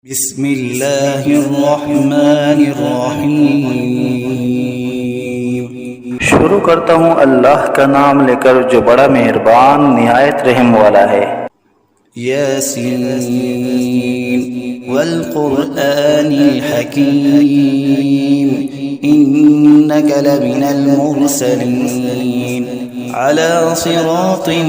बिस्मिल्लाहिर्रहमानिर्रहीम। शुरू करता हूँ अल्लाह का नाम लेकर जो बड़ा मेहरबान निहायत रहम वाला है। यासीन वल क़ुरआनिल हकीम इन्नका लमिनल मुरसलीन अला सिरातिन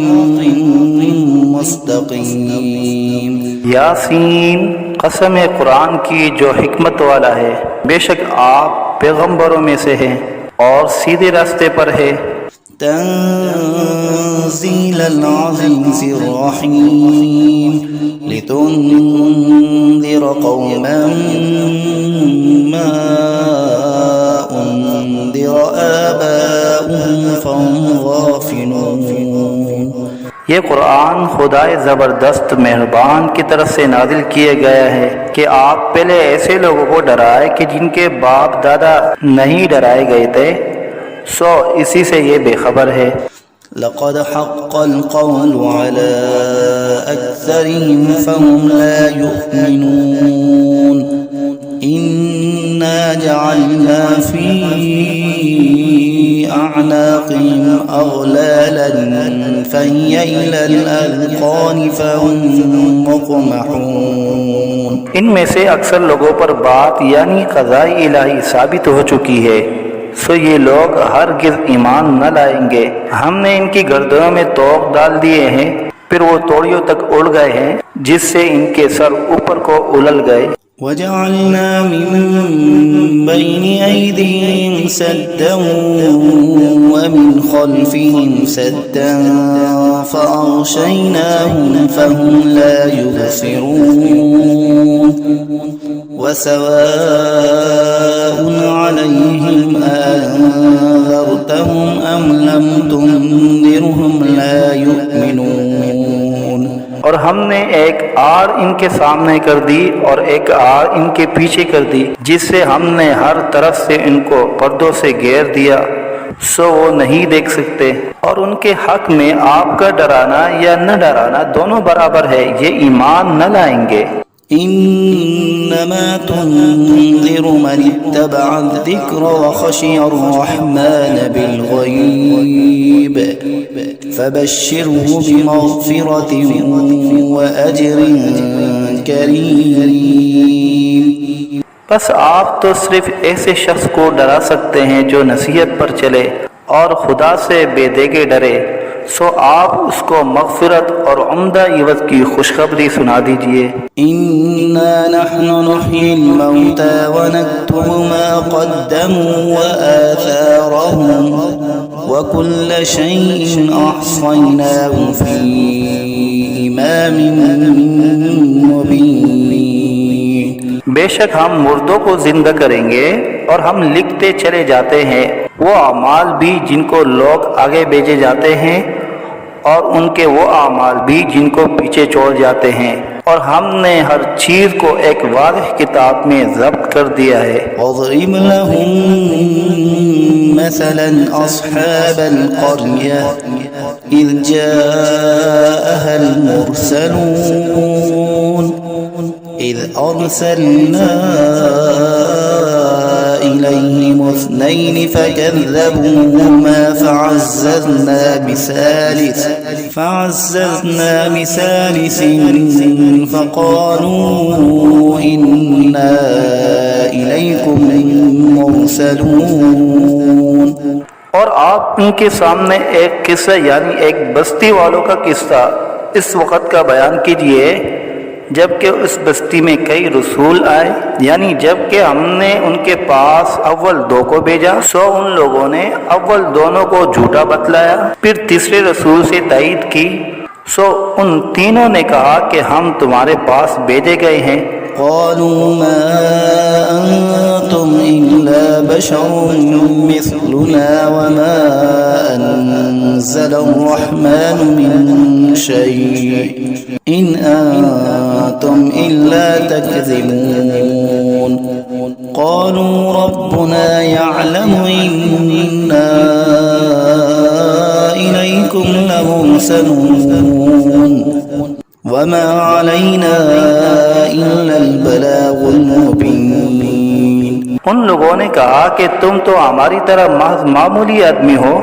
मुस्तक़ीम। यासीन, कसम कुरान की जो हिकमत वाला है, बेशक आप पैगंबरों में से हैं और सीधे रास्ते पर है। तंज़ीलल अज़ीज़िर रहीम लितुन्ज़िर क़ौमन मा उन्ज़िर आबाउहुम फहुम गाफ़िलून। ये कुरान खुदाए ज़बरदस्त मेहरबान की तरफ से नाजिल किया गया है कि आप पहले ऐसे लोगों को डराए कि जिनके बाप दादा नहीं डराए गए थे, सो इसी से ये बेखबर है। लक़द हक़्क़ल क़ौलु अला अक्सरिहिम फ़हुम ला युमिनून इन्ना जअलना फ़ी अअनाक़िहिम अग़लालन फ़हिय इलल अज़क़ान फ़हुम मुक़महून। इनमें से अक्सर लोगों पर बात यानी क़ज़ाए इलाही साबित हो चुकी है, सो ये लोग हरगिज़ ईमान न लाएंगे। हमने इनकी गर्दनों में तोक डाल दिए हैं, फिर वो तोड़ियों तक उड़ गए हैं, जिससे इनके सर ऊपर को उलल गए। वजअलना मिन बैनि ऐदीहिम सद्दन व मिन खल्फिहिम सद्दन फ़अग़शयनाहुम फ़हुम ला युबसिरून वसवाउन अलैहिम अअन्ज़रतहुम अम लम तुन्ज़िरहुम ला युमिनून। और हमने एक आड़ इनके सामने कर दी और एक आड़ इनके पीछे कर दी, जिससे हमने हर तरफ से इनको पर्दों से घेर दिया, सो वो नहीं देख सकते। और उनके हक में आपका डराना या न डराना दोनों बराबर है, ये ईमान न लाएंगे। इन्नमा तुन्ज़िरु मन इत्तबअ अज़्ज़िक्र व खशिय अर्रहमान बिलग़ैब फ़बश्शिरहु बिमग़फ़िरतिन व अज्रिन करीम। बस आप तो सिर्फ ऐसे शख्स को डरा सकते हैं जो नसीहत पर चले और खुदा से बेदेगे डरे, सो आप उसको मग़फ़िरत और उम्दा इवज़ की खुशखबरी सुना दीजिए। इन्ना नहनु नुह्यिल मौता व नक्तुबु मा क़द्दमू व आथारहुम व कुल्ल शैइन अहसयनाहु फ़ी इमामिन मुबीन। बेशक हम मुर्दों को जिंदा करेंगे और हम लिखते चले जाते हैं वो अमाल भी जिनको लोग आगे भेजे जाते हैं और उनके वो अमाल भी जिनको पीछे छोड़ जाते हैं, और हमने हर चीज को एक वाज़ेह किताब में ज़ब्त कर दिया है। वज़रिब लहुम मसलन अस्हाबल क़र्या इज़ जाअहल मुरसलून इज़ अरसलना इलैहिम इस्नैन फ़कज़्ज़बूहुमा फ़अज़्ज़ज़ना बिसालिसिन फ़क़ालू इन्ना इलैकुम मुरसलून। और आप उनके सामने एक किस्सा यानी एक बस्ती वालों का किस्सा इस वक़्त का बयान कीजिए जबकि उस बस्ती में कई रसूल आए, यानी जबकि हमने उनके पास अव्वल दो को भेजा, सो उन लोगों ने अव्वल दोनों को झूठा बतलाया, फिर तीसरे रसूल से तायीद की, सो उन तीनों ने कहा कि हम तुम्हारे पास भेजे गए हैं। क़ालू मा अंतुम इल्ला बशरुम मिस्लुना व मा अन्ज़लर्रहमानु मिन शै' इन अंतुम इल्ला तकज़िबून। क़ालू रब्बुना यअलमु इन्ना इलैकुम लमुरसलून वमा अलैना इल्लल बलाग मुबीन। उन लोगों ने कहा कि तुम तो हमारी तरह महज मामूली आदमी हो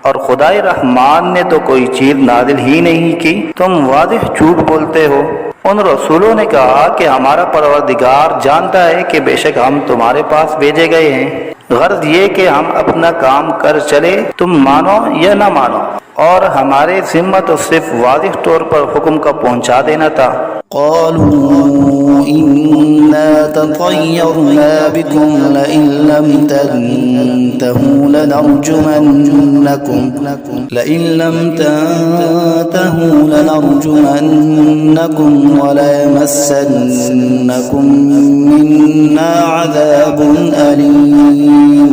और खुदाए रहमान ने तो कोई चीज नाजिल ही नहीं की, तुम वाज़िह झूठ बोलते हो। उन रसूलों ने कहा कि हमारा परवरदिगार जानता है कि बेशक हम तुम्हारे पास भेजे गए हैं, गर्ज ये कि हम अपना काम कर चले, तुम मानो या न मानो, और हमारे जिम्मा तो सिर्फ वाज़िह तौर पर हुक्म का पहुँचा देना था। क़ालू इन्ना ततय्यरना बिकुम लइन लम तंतहू लनरजुमन्नकुम वलयमस्सन्नकुम मिन्ना अज़ाबुन अलीम।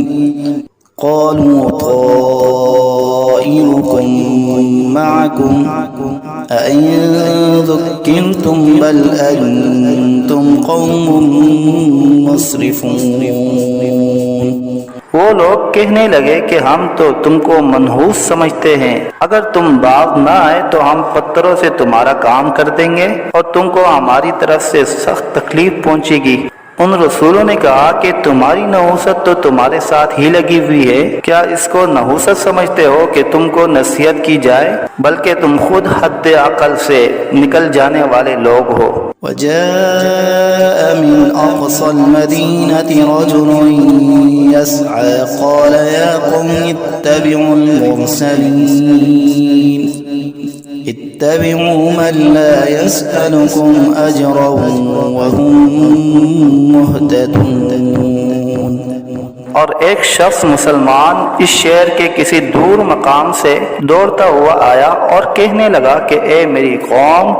क़ालू ताइरुकुम मअकुम अइन ज़ुक्किरतुम बल अंतुम क़ौमुम मुस्रिफून। वो लोग कहने लगे कि हम तो तुमको मनहूस समझते हैं, अगर तुम बाज न आए तो हम पत्थरों से तुम्हारा काम कर देंगे और तुमको हमारी तरफ से सख्त तकलीफ पहुंचेगी। उन रसूलों ने कहा कि तुम्हारी नहूसत तो तुम्हारे साथ ही लगी हुई है, क्या इसको नहूसत समझते हो कि तुमको नसीहत की जाए, बल्कि तुम खुद हद अकल से निकल जाने वाले लोग हो। वजाअ मिन अक़सल मदीनति रजुलुन यस्अ क़ाल या क़ौमि इत्तबिउल मुरसलीन इत्तबिउ मन ला यसअलुकुम अजरन वहुम मुहतदून। और एक शख्स मुसलमान इस शहर के किसी दूर मकाम से दौड़ता हुआ आया और कहने लगा कि ए मेरी कौम,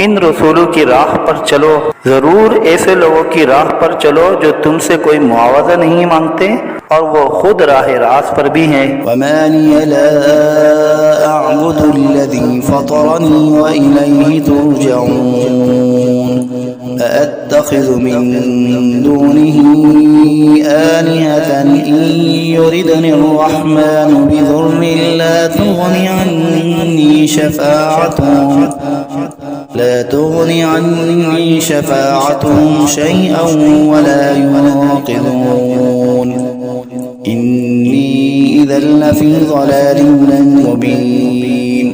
इन रसूलों की राह पर चलो, जरूर ऐसे लोगों की राह पर चलो जो तुमसे कोई मुआवजा नहीं मांगते और वो खुद राह रास्त पर भी हैं। वमा लिय ला अअबुदुल्लज़ी फ़तरनी व इलैहि तुरजऊन अअत्तख़िज़ु मिन दूनिही आलिहतन इन युरिदनि अर्रहमानु बिदुर्रिन ला तुग़नि अन्नी शफ़ाअतुहुम शैअन वला युनक़िज़ून इन्नी इज़न लफ़ी ज़लालिन मुबीन।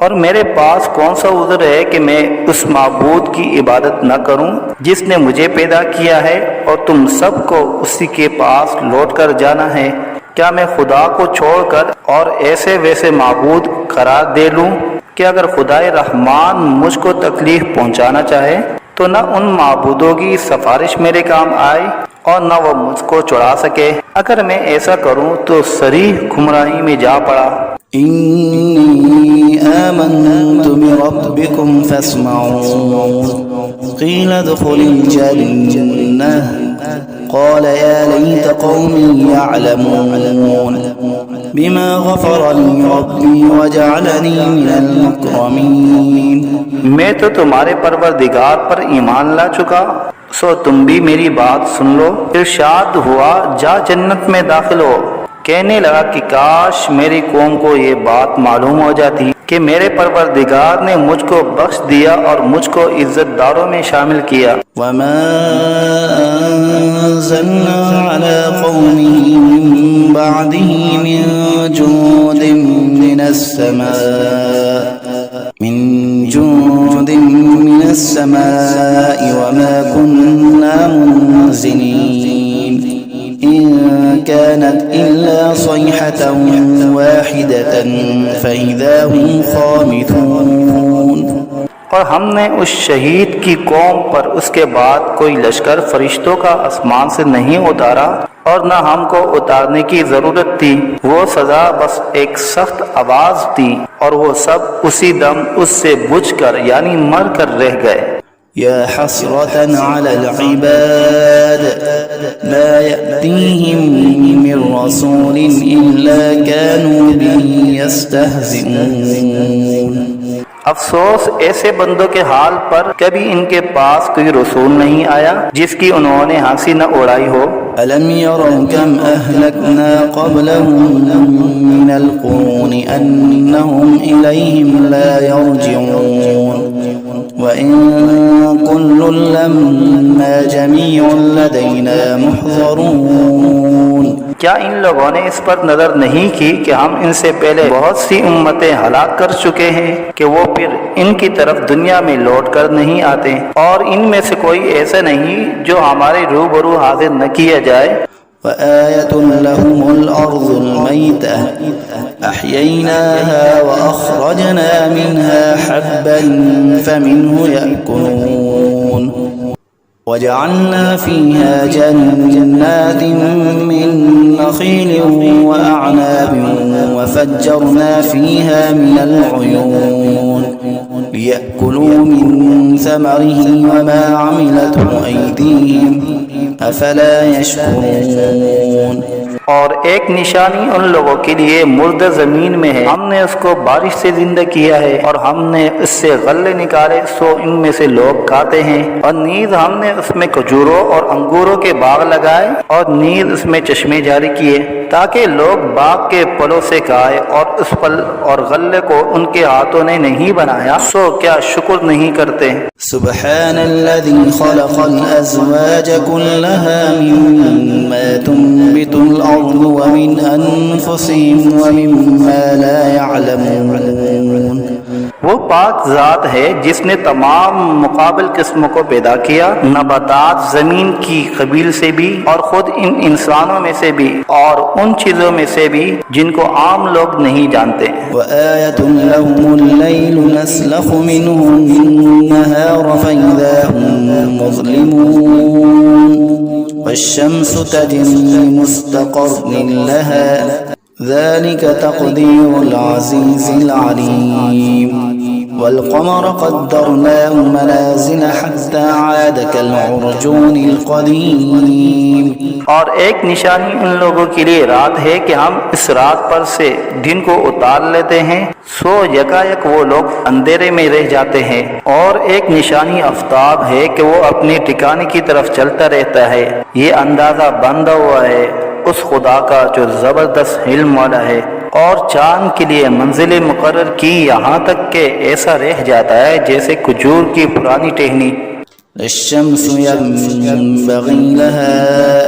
और मेरे पास कौन सा उज़्र है कि मैं उस माबूद की इबादत न करूं जिसने मुझे पैदा किया है और तुम सबको उसी के पास लौट कर जाना है। क्या मैं खुदा को छोड़कर और ऐसे वैसे माबूद करार दे लूं कि अगर खुदाए रहमान मुझको तकलीफ पहुंचाना चाहे तो न उन माबूदों की सिफारिश मेरे काम आए और न वो मुझको छुड़ा सके। अगर मैं ऐसा करूं तो सरीह गुमराही में जा पड़ा। इन्नी आमन्तु बिरब्बिकुम फस्मऊन क़ील उद्ख़ुलिल जन्नह क़ाल या लैत क़ौमी यअलमून बिमा ग़फ़र ली रब्बी वजअलनी मिनल मुकरमीन। मैं तो तुम्हारे परवरदिगार पर ईमान ला चुका, सो तुम भी मेरी बात सुन लो। इरशाद हुआ जा जन्नत में दाखिल हो। कहने लगा कि काश मेरी कौम को ये बात मालूम हो जाती कि मेरे परवरदिगार ने मुझको बख्श दिया और मुझको इज्जतदारों में शामिल किया। वमा अंज़लना अला क़ौमिही मिन बअदिही मिन जुंदिन मिनस समाई वमा कुन्ना मुनज़िलीन इन कानत इल्ला सयहतन वाहिदतन फ़इज़ा हुम ख़ामिदून। और हमने उस शहीद की कौम पर उसके बाद कोई लश्कर फरिश्तों का आसमान से नहीं उतारा और न हमको उतारने की जरूरत थी। वो सजा बस एक सख्त आवाज थी और वो सब उसी दम उससे बुझकर यानी मर कर रह गए। या हसरतन अलल इबाद मा यअतीहिम मिन रसूलिन इल्ला कानू बिही यस्तहज़िऊन। अफसोस ऐसे बंदों के हाल पर, कभी इनके पास कोई रसूल नहीं आया जिसकी उन्होंने हंसी न उड़ाई हो। अलम यरौ कम अहलकना क़ब्लहुम मिनल क़ुरूनि अन्नहुम इलैहिम ला यरजिऊन وإن كل لما جميع لدينا محضرون। क्या इन लोगों ने इस पर नजर नहीं की कि हम इनसे पहले बहुत सी उम्मतें हलाक कर चुके हैं कि वो फिर इनकी तरफ दुनिया में लौट कर नहीं आते, और इनमें से कोई ऐसा नहीं जो हमारे रूबरू हाजिर न किया जाए। وآية لهم الأرض الميتة أحييناها وأخرجنا منها حبا فمنه يأكلون وجعلنا فيها جنات من نخيل وأعناب وفجرنا فيها من العيون ليأكلوا من ثمره وما عملته أيديهم أفلا يشكرون। और एक निशानी उन लोगों के लिए मुर्दा जमीन में है, हमने उसको बारिश से जिंदा किया है और हमने इससे गल्ले निकाले सो इनमें से लोग खाते हैं, और नीज हमने उसमें खजूरों और अंगूरों के बाग लगाए और नीज उसमें चश्मे जारी किए ताकि लोग बाग के फलों से खाए, और उस फल और गल्ले को उनके हाथों ने नहीं बनाया, सो क्या शुक्र नहीं करते। सुब्हानल्लज़ी खलक़ल अज़वाज कुल्लहा मिम्मा तुंबितुल अर्ज़ु व मिन अनफुसिहिम व मिम्मा ला यअलमून। वो पाक जात है जिसने तमाम मुकाबिल किस्मों को पैदा किया, नबातात जमीन की कबील से भी और खुद इन इंसानों में से भी और उन चीजों में से भी जिनको आम लोग नहीं जानते। वआयतुन लहुमुल लैलु नस्लखु मिन्हु अन्नहार फइज़ा हुम मुज़लिमून वश्शम्सु तजरी मुस्तक़र्रिन लहा ذلك تقدير العزيز العليم والقمر قدرناه منازل حتى عاد كالعرجون القديم। और एक निशानी उन लोगों के लिए रात है कि हम इस रात पर से दिन को उतार लेते हैं सो यकायक वो लोग अंधेरे में रह जाते हैं, और एक निशानी आफ्ताब है कि वो अपने ठिकाने की तरफ चलता रहता है। ये अंदाजा बंधा हुआ है उस खुदा का जो जबरदस्त इल्म वाला है, और चांद के लिए मंजिलें मुकर्रर की यहाँ तक के ऐसा रह जाता है जैसे खजूर की पुरानी टहनी। الشمس ينبغي لها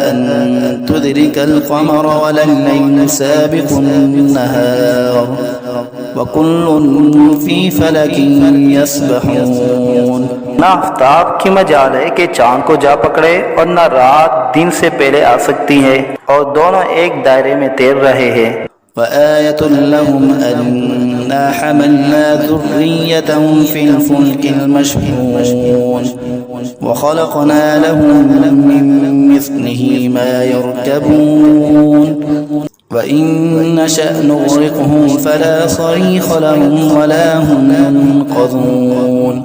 أن تدرك القمر ولا الليل سابق النهار وكل في فلك يسبحون। ना आफ्ताब की मजाल है कि चांद को जा पकड़े और न रात दिन से पहले आ सकती है, और दोनों एक दायरे में तैर रहे हैं। وآية لهم أنا حملنا ذريتهم في الفلك المشحون وخلقنا لهم من مثله ما يركبون وإن نشأ نغرقهم فلا صريخ لهم ولا هم ينقذون।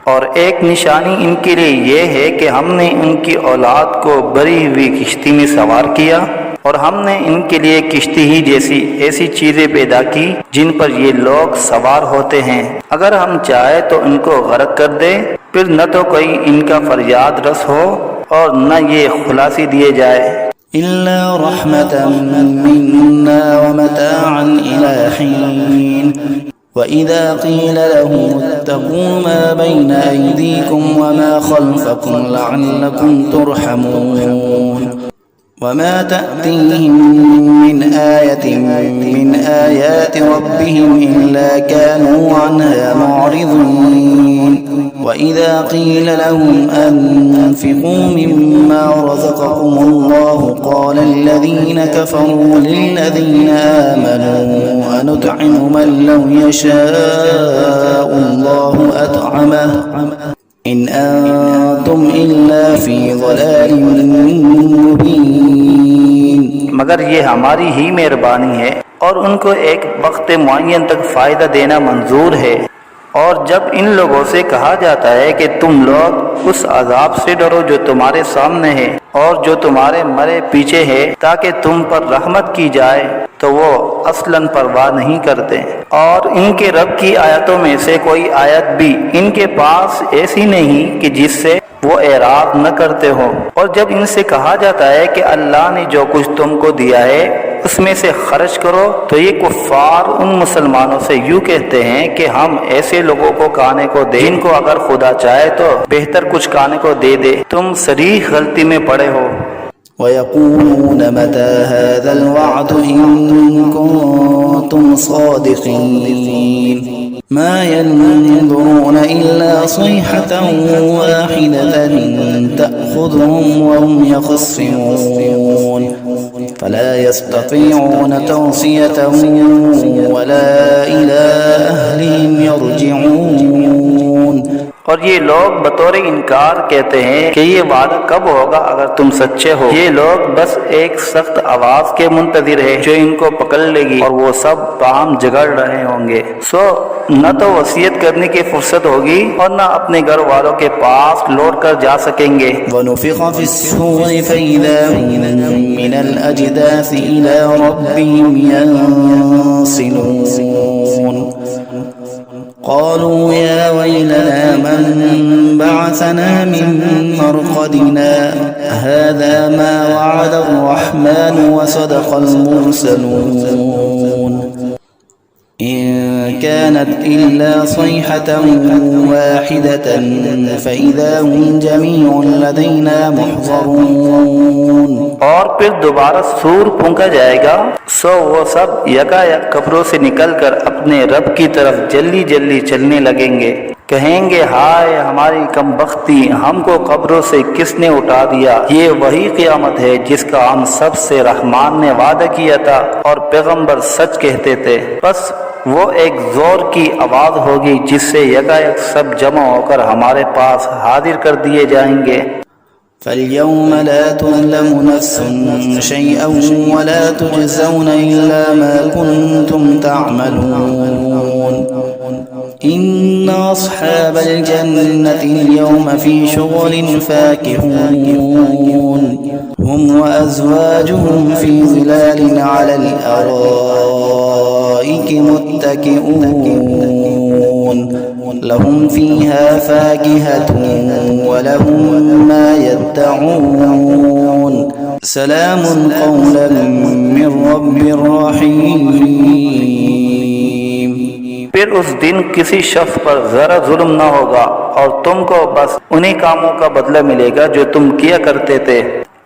और एक निशानी इनके लिए ये है कि हमने उनकी औलाद को भरी हुई किश्ती में सवार किया, और हमने इनके लिए किश्ती ही जैसी ऐसी चीजें पैदा की जिन पर ये लोग सवार होते हैं। अगर हम चाहे तो इनको गर्क कर दे, फिर न तो कोई इनका फरियाद रस हो और न ये खुलासी दिए जाए। इल्ला रहमतन मिन्ना व मताअन इला हीन وإذا قيل لهم اتقوا ما بين أيديكم وما خلفكم لعلكم ترحمون وما تأتيهم من آية من آيات ربهم إلا كانوا عنها معرضين وإذا قيل لهم أنفقوا مما رزقكم الله قال الذين كفروا للذين آمنوا أنطعم من لو يشاء الله أطعمه إن أنتم إلا في ضلال मुबीन। मगर ये हमारी ही मेहरबानी है और उनको एक वक्त मुअय्यन तक फायदा देना मंजूर है। और जब इन लोगों से कहा जाता है कि तुम लोग उस अजाब से डरो जो तुम्हारे सामने है और जो तुम्हारे मरे पीछे है ताकि तुम पर रहमत की जाए, तो वो असलन परवाह नहीं करते। और इनके रब की आयतों में से कोई आयत भी इनके पास ऐसी नहीं कि जिससे वो एराद न करते हो। और जब इनसे कहा जाता है कि अल्लाह ने जो कुछ तुमको दिया है उसमें से खर्च करो, तो ये कुफ्फार उन मुसलमानों से यूँ कहते हैं कि हम ऐसे लोगों को खाने को दें जिनको अगर खुदा चाहे तो बेहतर कुछ खाने को दे दे। तुम सरीह गलती में पड़े हो। ويقولون متى هذا الوعد إن كنتم صادقين ما ينظرون إلا صيحة واحدة تأخذهم وهم يخصمون فلا يستطيعون توصية ولا إلى أهلهم يرجعون। और ये लोग बतौर इनकार कहते हैं कि ये वादा कब होगा अगर तुम सच्चे हो। ये लोग बस एक सख्त आवाज के मुंतजिर है जो इनको पकड़ लेगी और वो सब बाहम झगड़ रहे होंगे। सो न तो वसीयत करने की फुर्सत होगी और न अपने घर वालों के पास लौट कर जा सकेंगे। ونفخ في الصور فإذا هم من الأجداث إلى ربهم ينسلون قالوا يا ويلنا من بعثنا من مرقدنا هذا ما وعد الرحمن وصدق المرسلون إن كانت إلا صيحة واحدة فإذا هم جميع لدينا محضرون। और फिर दोबारा सूर फूंका जाएगा, सो वो सब यकायक कब्रों से निकलकर अपने रब की तरफ जल्दी जल्दी चलने लगेंगे। कहेंगे हाय हमारी कमबख्ती, हमको कब्रों से किसने उठा दिया। ये वही क़यामत है जिसका हम सब से रहमान ने वादा किया था और पैगंबर सच कहते थे। बस वो एक जोर की आवाज होगी जिससे यकायक सब जमा होकर हमारे पास हाजिर कर दिए जाएंगे। فاليوم لا تظلم نفس شيئا ولا تجزون إلا ما كنتم تعملون إن أصحاب الجنة اليوم في شغل فاكهون هم وأزواجهم في ظلال على الأرائك متكئون لهم فيها فاكهة ولهم ما يدعون سلام قولا من رب رحيم। फिर उस दिन किसी शख्स पर जरा जुल्म न होगा और तुमको बस उन्हीं कामों का बदला मिलेगा जो तुम किया करते थे।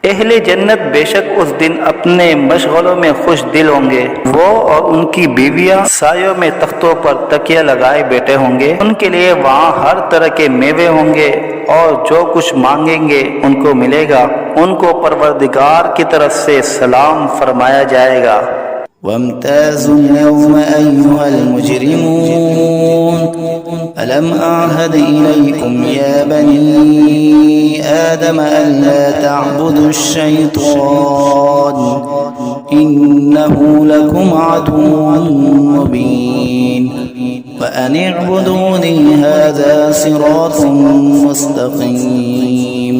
अहले जन्नत बेशक उस दिन अपने मशगलों में खुश दिल होंगे। वो और उनकी बीवियां सायों में तख्तों पर तकिया लगाए बैठे होंगे। उनके लिए वहाँ हर तरह के मेवे होंगे और जो कुछ मांगेंगे उनको मिलेगा। उनको परवरदिगार की तरफ से सलाम फरमाया जाएगा। وامتازوا اليوم أيها المجرمون ألم أعهد إليكم يا بني آدم ألا تعبدوا الشيطان إنه لكم عدو مبين وأن اعبدوني هذا صراط مستقيم।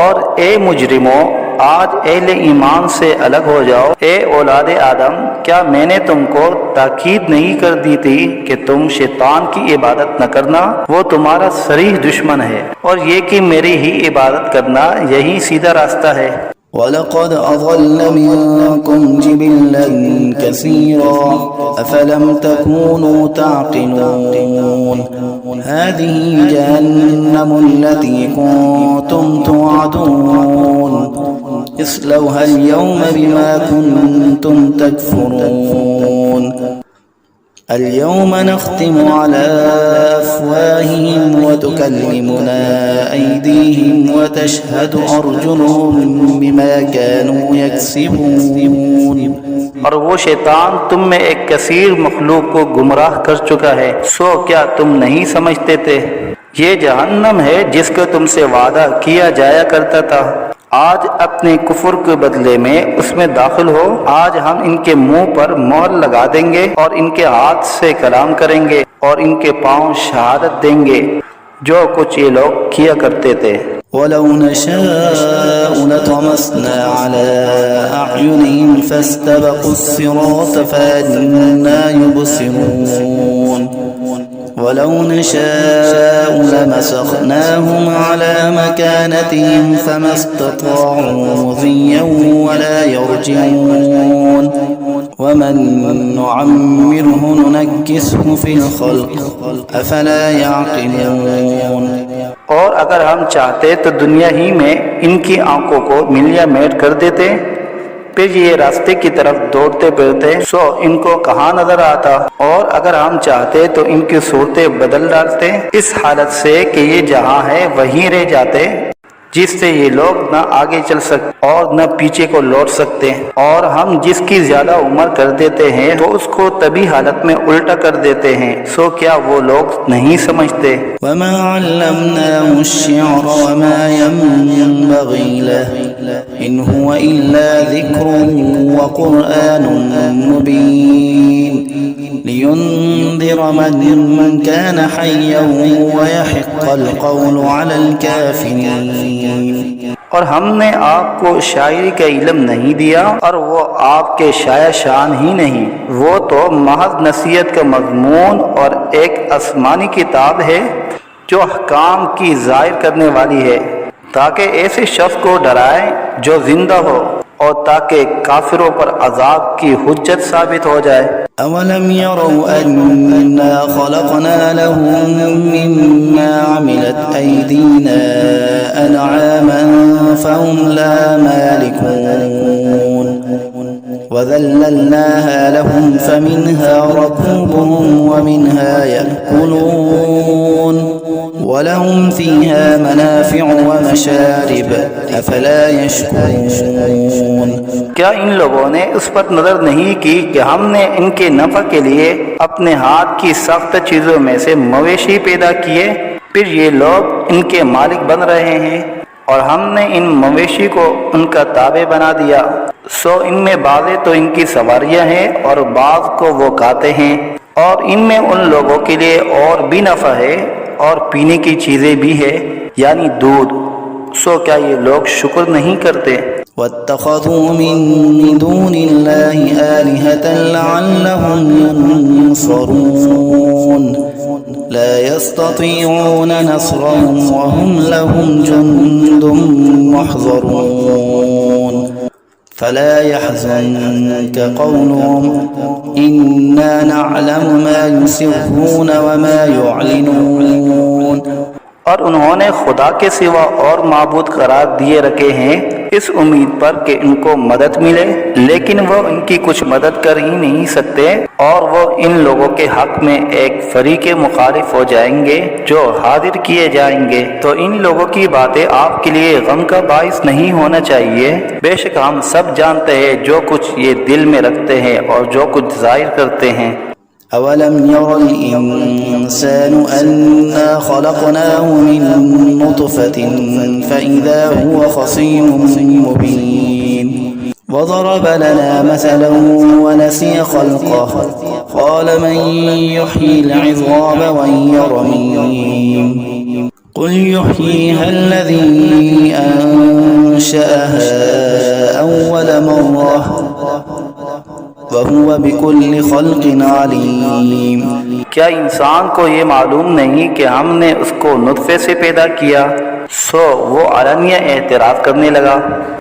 और ए मुजरिमों, आज अहले ईमान से अलग हो जाओ। ए औलाद आदम, क्या मैंने तुमको ताकीद नहीं कर दी थी कि तुम शैतान की इबादत न करना। वो तुम्हारा सरीह दुश्मन है और ये कि मेरी ही इबादत करना यही सीधा रास्ता है। ولقد أضل منكم جبلا كثيرا أفلم تكونوا تعقلون هذه جهنم التي كنتم توعدون اصلوها اليوم بما كنتم تكفرون اليوم نختم على أفواههم وتكلمنا أيديهم وتشهد أرجلهم بما كانوا يكسبون। और वो शैतान तुम में एक कसीर मखलूक को गुमराह कर चुका है। सो क्या तुम नहीं समझते थे? ये जहन्नम है जिसका तुमसे वादा किया जाया करता था। आज अपने कुफर के बदले में उसमें दाखिल हो। आज हम इनके मुंह पर मोहर लगा देंगे और इनके हाथ से कलाम करेंगे और इनके पांव शहादत देंगे जो कुछ ये लोग किया करते थे। ولو نشاء لطمسنا على أعينهم فاستبقوا الصراط فأنى يبصرون ولو نشاء لمسخناهم على مكانتهم فما استطاعوا مضيا ولا يرجعون ومن نعمره ننكسه في الخلق أفلا يعقلون। और अगर हम चाहते तो दुनिया ही में इनकी आंखों को मिलिया मेट कर देते, फिर ये रास्ते की तरफ दौड़ते फिरते सो इनको कहाँ नजर आता। और अगर हम चाहते तो इनकी सूरतें बदल डालते इस हालत से कि ये जहाँ है वहीं रह जाते, जिससे ये लोग न आगे चल सकते और न पीछे को लौट सकते। और हम जिसकी ज्यादा उम्र कर देते हैं तो उसको तभी हालत में उल्टा कर देते हैं, सो क्या वो लोग नहीं समझते। वमा अल्लमनाहु अश्शिअर वमा यंबगी लहु इन हुवा इल्ला ज़िक्रुन व क़ुरआनुन मुबीन लियुन्ज़िर मन कान हय्यन व यहिक़्क़ल क़ौलु अलल काफ़िरीन। और हमने आपको शायरी का इल्म नहीं दिया और वो आपके शाया शान ही नहीं, वो तो महज नसीहत का मजमून और एक आसमानी किताब है जो अहकाम की ज़ाहिर करने वाली है, ताकि ऐसे शख्स को डराए जो जिंदा हो और ताकि काफिरों पर अजाब की हुज्जत साबित हो जाए। अवलम यरौ अन्ना खलक़ना लहुम मिम्मा अमिलत ऐदीना अनआमन फहुम ला मालिकून वज़ल्लल्नाहा लहुम फमिन्हा रकूबुहुम वमिन्हा यअकुलून वलहुम फ़ीहा मनाफ़िअु वमशारिब अफ़ला यशकुरून। क्या इन लोगों ने उस पर नजर नहीं की कि हमने इनके नफा के लिए अपने हाथ की सख्त चीजों में से मवेशी पैदा किए, फिर ये लोग इनके मालिक बन रहे हैं और हमने इन मवेशी को उनका ताबे बना दिया। सो इनमें बाज़े तो इनकी सवारियां हैं और बाज़ को वो खाते हैं, और इनमें उन लोगों के लिए और भी नफा है और पीने की चीजें भी है, यानी दूध। सो क्या ये लोग शुक्र नहीं करते। वत्तख़ज़ू मिन दूनिल्लाहि आलिहतन लअल्लहुम युनसरून ला यस्ततीऊन नस्रहुम वहुम लहुम जुन्दुम मुहज़रून फला यहज़ुनक क़ौलुहुम इन्ना नअलमु मा युसिर्रून वमा युअलिनून। और उन्होंने खुदा के सिवा और माबूद करार दिए रखे हैं इस उम्मीद पर कि इनको मदद मिले, लेकिन वो इनकी कुछ मदद कर ही नहीं सकते और वो इन लोगों के हक में एक फरीके मुखालिफ हो जाएंगे जो हाजिर किए जाएंगे। तो इन लोगों की बातें आपके लिए गम का बाइस नहीं होना चाहिए। बेशक हम सब जानते हैं जो कुछ ये दिल में रखते हैं और जो कुछ जाहिर करते हैं। अवलम यरल इंसानु अन्ना खलक़नाहु मिन नुतफ़तिन फ़इज़ा हुवा ख़सीमुम मुबीन वज़रब लना मसलन वनसिय ख़ल्क़ह क़ाल मन युह्यिल इज़ाम वहिय रमीम क़ुल युह्यीहा अल्लज़ी अंशअहा अव्वल मर्रह वहुव बिकुल्लि ख़ल्क़िन अलीम। क्या इंसान को ये मालूम नहीं कि हमने उसको नुत्फे से पैदा किया। सो वो अलनिया एतराफ़ करने लगा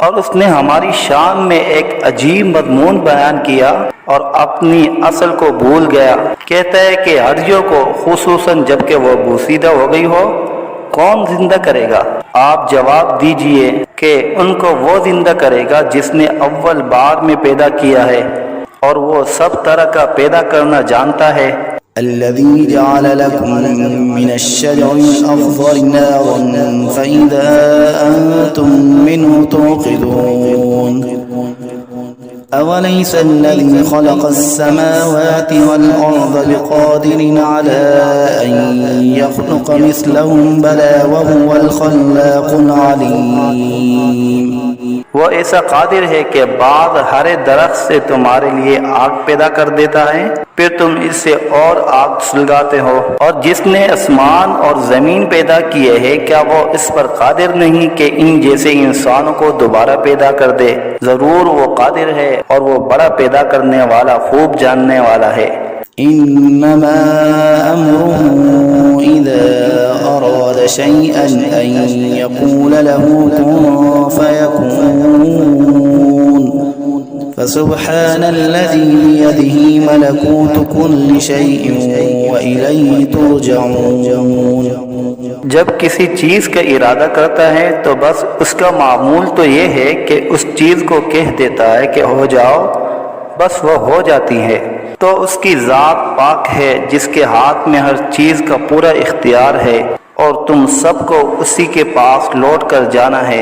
और उसने हमारी शान में एक अजीब मज़मून बयान किया और अपनी असल को भूल गया। कहता है कि हड्डियों को खुसूसन जबकि वो बोसीदा हो गई हो कौन जिंदा करेगा। आप जवाब दीजिए कि उनको वो जिंदा करेगा जिसने अव्वल बार में पैदा किया है और वो सब तरह का पैदा करना जानता है। الذي جعل لكم من الشجر الأخضر نارا فإذا أنتم منه توقدون أوليس الذي خلق السماوات والأرض بقادر على أن يخلق مثلهم بلى وهو الخلاق العليم। वो ऐसा कादिर है कि बाद हरे दरख्त से तुम्हारे लिए आग पैदा कर देता है, फिर तुम इससे और आग सुलगाते हो। और जिसने आसमान और जमीन पैदा किए हैं क्या वो इस पर कादिर नहीं कि इन जैसे इंसानों को दोबारा पैदा कर दे। जरूर वो कादिर है और वो बड़ा पैदा करने वाला खूब जानने वाला है। إنما أمره إذا أراد شيئا أن يقول له كن فيكون فسبحان الذي بيده ملكوت كل شيء وإليه ترجعون। जब किसी चीज़ का इरादा करता है तो बस उसका मामूल तो ये है कि उस चीज़ को कह देता है कि हो जाओ, बस वह हो जाती है। तो उसकी ज़ात पाक है जिसके हाथ में हर चीज़ का पूरा इख्तियार है और तुम सबको उसी के पास लौट कर जाना है।